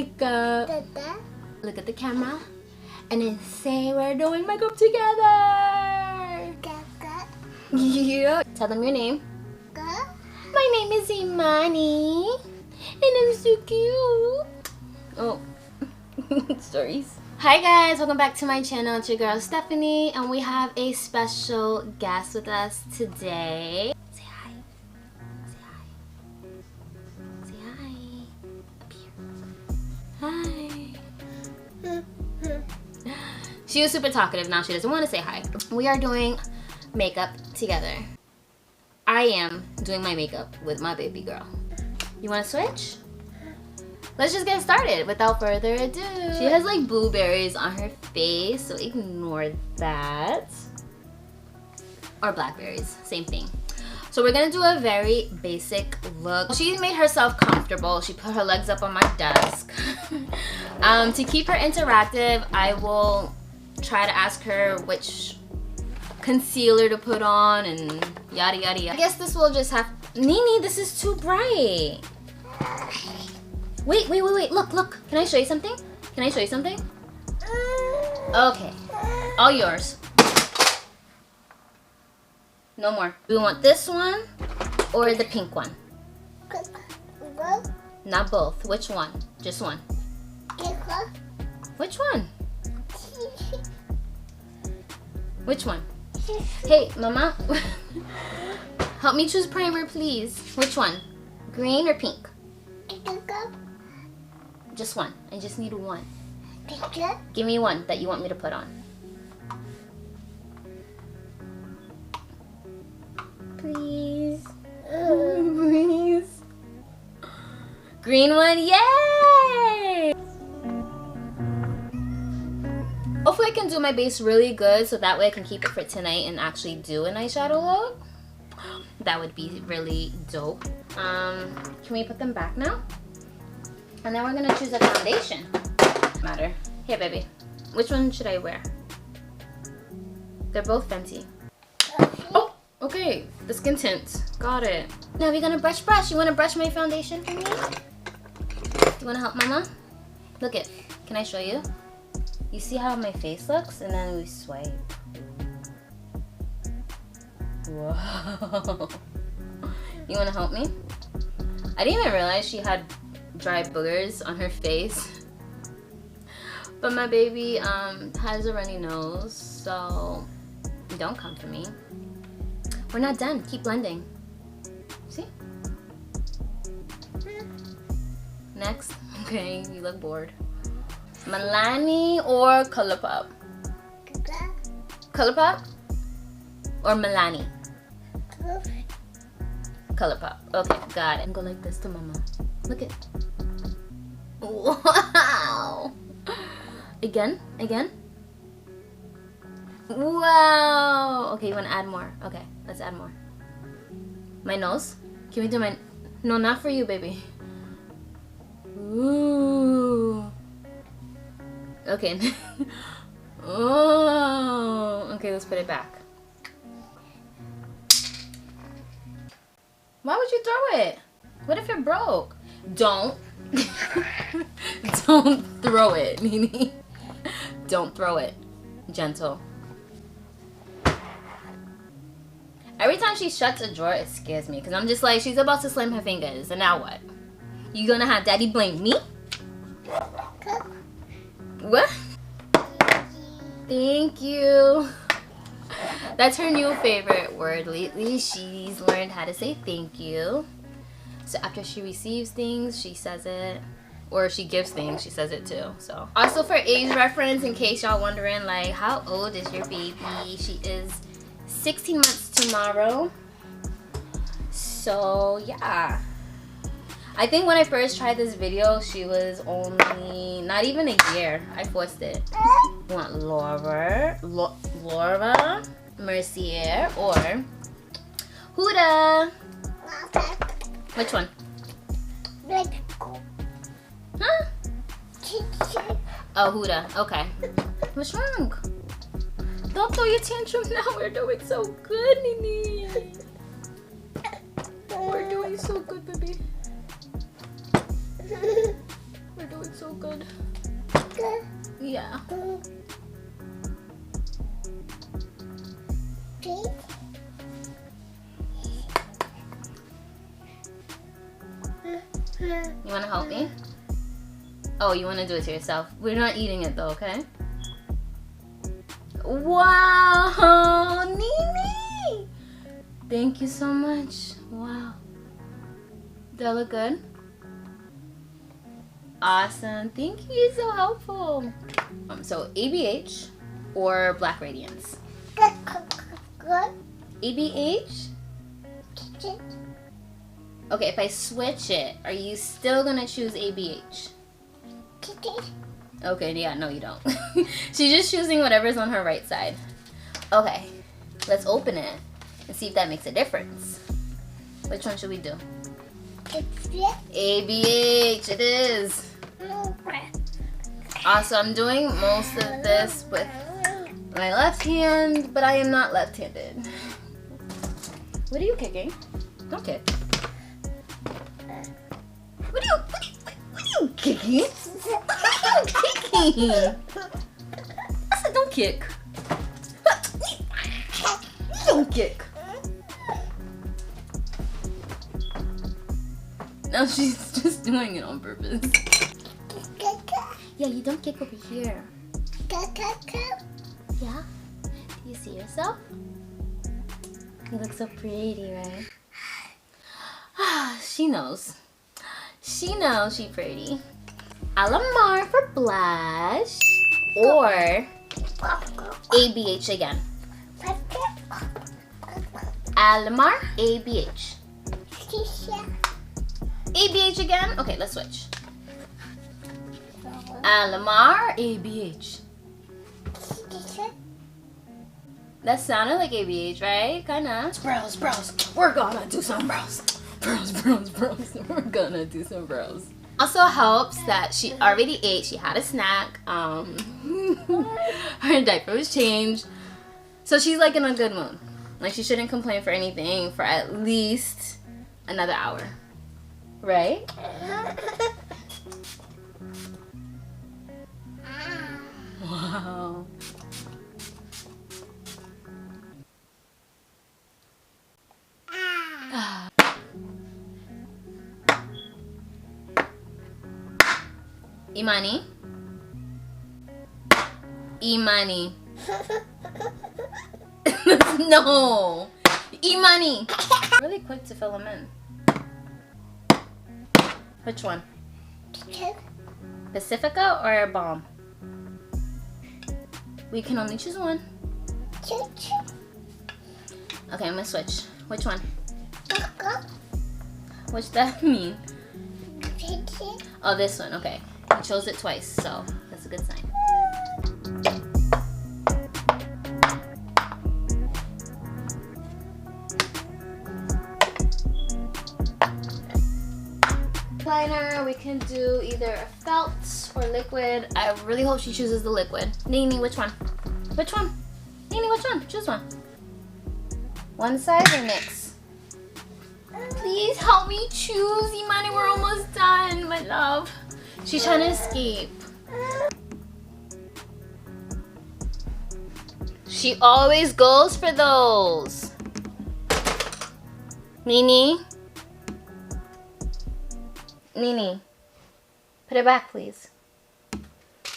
makeup. Look at the camera and then say we're doing makeup together. Yeah. Tell them your name. My name is Imani and I'm so cute. Oh, stories. Hi guys, welcome back to my channel. It's your girl Stephany and we have a special guest with us today. Say hi. Say hi. Say hi. Up here. Hi. She was super talkative, now she doesn't want to say hi. We are doing makeup together. I am doing my makeup with my baby girl. You want to switch? Let's just get started without further ado. She has like blueberries on her face, so ignore that. Or blackberries, same thing. So we're gonna do a very basic look. She made herself comfortable. She put her legs up on my desk. To keep her interactive, I will try to ask her which concealer to put on and yada yada yada. I guess this will just have... Nini, this is too bright. Wait, look. Can I show you something? Can I show you something? Okay, all yours. No more. Do you want this one or the pink one? Not both. Which one? Just one. Which one? Which one? Hey, Mama. Help me choose primer, please. Which one? Green or pink? Just one. I just need one. Give me one that you want me to put on. Please. Please. Green one, yay! Hopefully I can do my base really good so that way I can keep it for tonight and actually do an eyeshadow look. That would be really dope. Can we put them back now? And then we're gonna choose a foundation. Matter. Here, baby. Which one should I wear? They're both Fenty. Oh, okay. The skin tint. Got it. Now we're gonna brush. You wanna brush my foundation for me? You wanna help Mama? Look it. Can I show you? You see how my face looks? And then we swipe. Whoa. You wanna help me? I didn't even realize she had dry boogers on her face. But my baby has a runny nose, so don't come for me. We're not done. Keep blending. See? Next. Okay, you look bored. Milani or ColourPop? ColourPop or Milani? ColourPop. Okay, got it. And go like this to Mama. Look it. Wow. Again. Wow. Okay, you want to add more? Okay, let's add more. My nose? Can we do my... No, not for you, baby. Ooh. Okay. Oh. Okay, let's put it back. Why would you throw it? What if it broke? Don't. Don't throw it, Nini. Don't throw it. Gentle. Every time she shuts a drawer, it scares me because I'm just like, she's about to slam her fingers, and now what? You gonna have Daddy blame me? What? Thank you. That's her new favorite word lately. She's learned how to say thank you. So after she receives things, she says it. Or she gives things, she says it too. So also for age reference, in case y'all wondering, like, how old is your baby? She is 16 months tomorrow. So yeah. I think when I first tried this video, she was only not even a year. I forced it. You want Laura, Mercier, or Huda? Which one? Huh? Oh, Huda. Okay. What's wrong? Don't throw your tantrum now. We're doing so good, Nini. We're doing so good, baby. We're doing so good. Good. Yeah. Please. You want to help me? Oh, you want to do it to yourself. We're not eating it though, okay? Wow, Nini! Thank you so much. Wow. Does that look good? Awesome. Thank you. You're so helpful. So ABH or Black Radiance? Good. Good. ABH? Good. Okay, if I switch it, are you still gonna choose ABH? Good. Okay, yeah, no you don't. She's just choosing whatever's on her right side. Okay, let's open it and see if that makes a difference. Which one should we do? ABH, it is. Also, I'm doing most of this with my left hand, but I am not left-handed. What are you kicking? Don't kick. What are you kicking? What are you kicking? I said don't kick. Don't kick. No, she's just doing it on purpose. Yeah, you don't kick over here. Yeah? Do you see yourself? You look so pretty, right? She knows. She knows she's pretty. Alamar for blush or ABH again. Alamar, ABH. ABH again? Okay, let's switch. Alamar, ABH. That sounded like ABH, right? Kinda. Brows. We're gonna do some brows. Brows. We're gonna do some brows. Also helps that she already ate. She had a snack. Her diaper was changed. So she's like in a good mood. Like she shouldn't complain for anything for at least another hour. Right? Wow. Imani? No! Imani! Really quick to fill them in. Which one? Pacifica or Bomb? We can only choose one. Okay, I'm gonna switch. Which one? What's that mean? Oh, this one. Okay. You chose it twice, so that's a good sign. Liner, we can do either a felt or liquid. I really hope she chooses the liquid. Nini, which one? Which one? Nini, which one? Choose one. One side or mix? Please help me choose. Imani, we're almost done, my love. She's trying to escape. She always goes for those. Nini? Nini, put it back, please.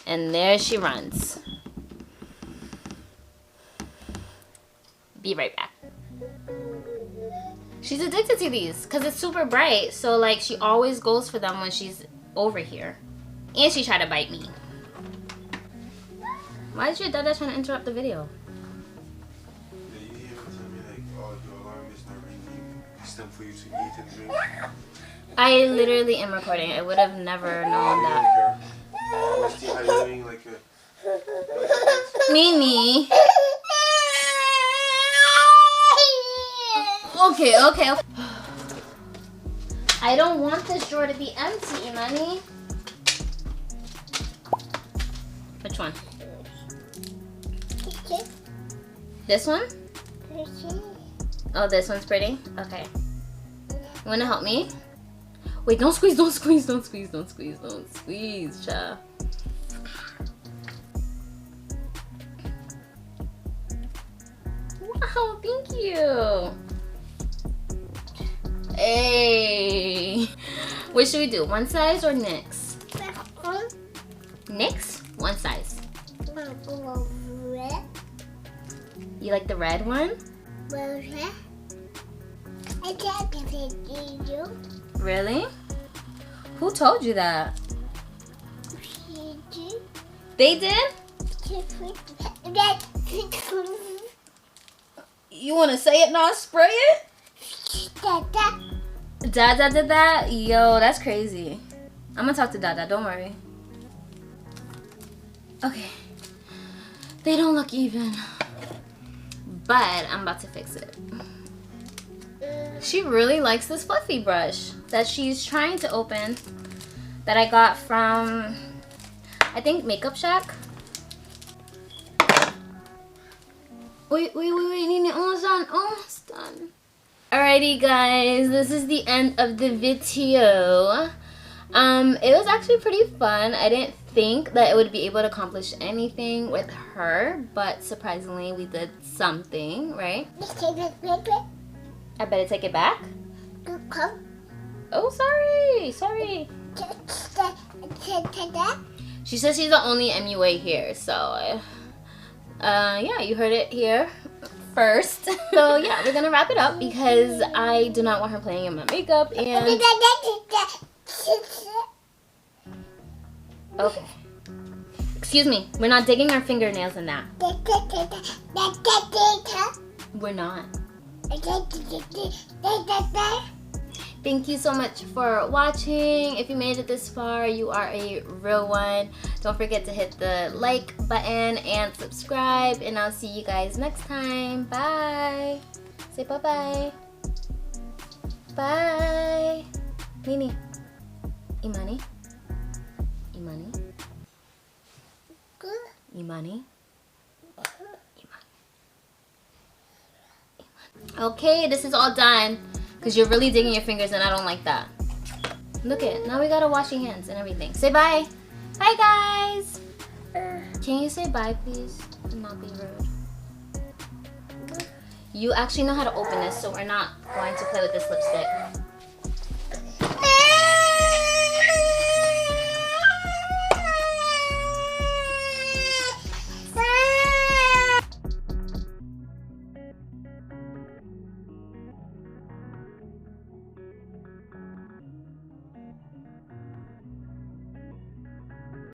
And there she runs. Be right back. She's addicted to these because it's super bright. So like she always goes for them when she's over here. And she tried to bite me. Why is your dada trying to interrupt the video? Yeah, you hear him tell me like, oh, your alarm is not ringing. It's time for you to eat and drink. I literally am recording. I would have never known that. What's the doing like a... Mimi. Okay. I don't want this drawer to be empty, Imani. Which one? This one? Oh, this one's pretty? Okay. You wanna help me? Wait, don't squeeze, don't squeeze, don't squeeze, don't squeeze, don't squeeze, child. Wow, thank you. Hey. What should we do? One size or NYX? NYX? One size. You like the red one? Really? Who told you that? They did? You want to say it now? Spray it? Dada did that? Yo, that's crazy. I'm gonna talk to Dada, don't worry. Okay. They don't look even. But I'm about to fix it. She really likes this fluffy brush that she's trying to open that I got from, I think, Makeup Shack. Wait, Nini, almost done. Alrighty guys, this is the end of the video. It was actually pretty fun. I didn't think that it would be able to accomplish anything with her, but surprisingly we did something, right? I better take it back? Oh, sorry. She says she's the only MUA here, so yeah, you heard it here first. So yeah, we're gonna wrap it up because I do not want her playing in my makeup and okay. Excuse me, we're not digging our fingernails in that. We're not. Thank you so much for watching. If you made it this far, you are a real one. Don't forget to hit the like button and subscribe, and I'll see you guys next time. Bye. Say bye-bye. Bye. Nini. Imani. Okay, this is all done because you're really digging your fingers and I don't like that. Look it, now we gotta wash your hands and everything. Say bye. Bye guys. Can you say bye please and not be rude? You actually know how to open this, so we're not going to play with this lipstick.